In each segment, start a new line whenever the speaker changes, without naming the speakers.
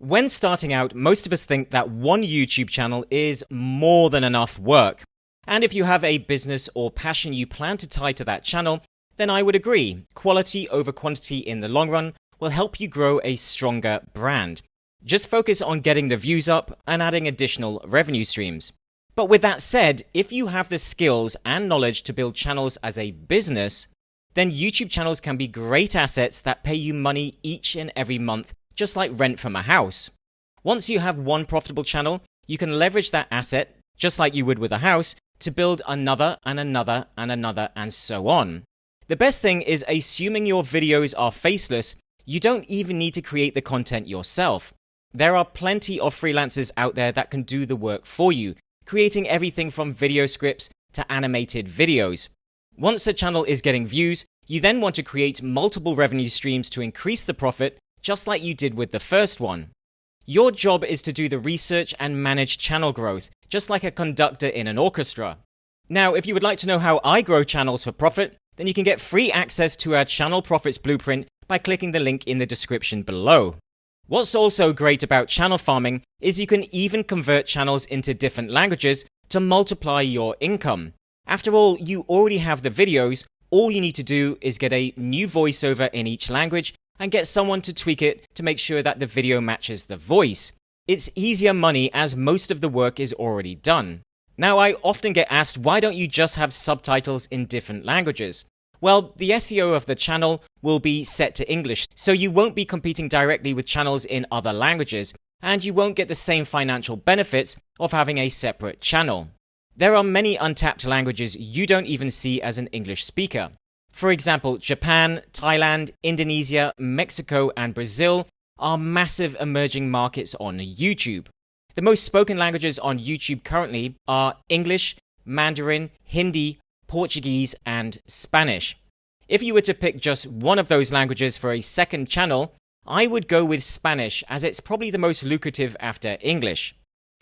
When starting out, most of us think that one YouTube channel is more than enough work. And if you have a business or passion you plan to tie to that channel, then I would agree. Quality over quantity in the long run will help you grow a stronger brand. Just focus on getting the views up and adding additional revenue streams. But with that said, if you have the skills and knowledge to build channels as a business, then YouTube channels can be great assets that pay you money each and every month, just like rent from a house. Once you have one profitable channel, you can leverage that asset, just like you would with a house, to build another and another and another and so on. The best thing is, assuming your videos are faceless, you don't even need to create the content yourself. There are plenty of freelancers out there that can do the work for you, creating everything from video scripts to animated videos. Once a channel is getting views, you then want to create multiple revenue streams to increase the profit, just like you did with the first one. Your job is to do the research and manage channel growth, just like a conductor in an orchestra. Now, if you would like to know how I grow channels for profit, then you can get free access to our Channel Profits Blueprint by clicking the link in the description below. What's also great about channel farming is you can even convert channels into different languages to multiply your income. After all, you already have the videos. All you need to do is get a new voiceover in each language and get someone to tweak it to make sure that the video matches the voice. It's easier money as most of the work is already done. Now, I often get asked, why don't you just have subtitles in different languages? Well, the SEO of the channel will be set to English, so you won't be competing directly with channels in other languages, and you won't get the same financial benefits of having a separate channel. There are many untapped languages you don't even see as an English speaker. For example, Japan, Thailand, Indonesia, Mexico, and Brazil are massive emerging markets on YouTube. The most spoken languages on YouTube currently are English, Mandarin, Hindi, Portuguese, and Spanish. If you were to pick just one of those languages for a second channel, I would go with Spanish, as it's probably the most lucrative after English.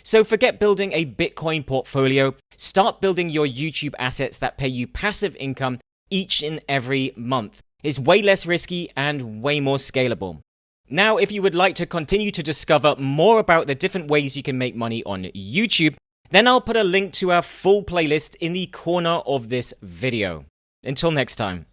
So forget building a Bitcoin portfolio, start building your YouTube assets that pay you passive income each and every month. It's way less risky and way more scalable. Now, if you would like to continue to discover more about the different ways you can make money on YouTube, then I'll put a link to our full playlist in the corner of this video. Until next time.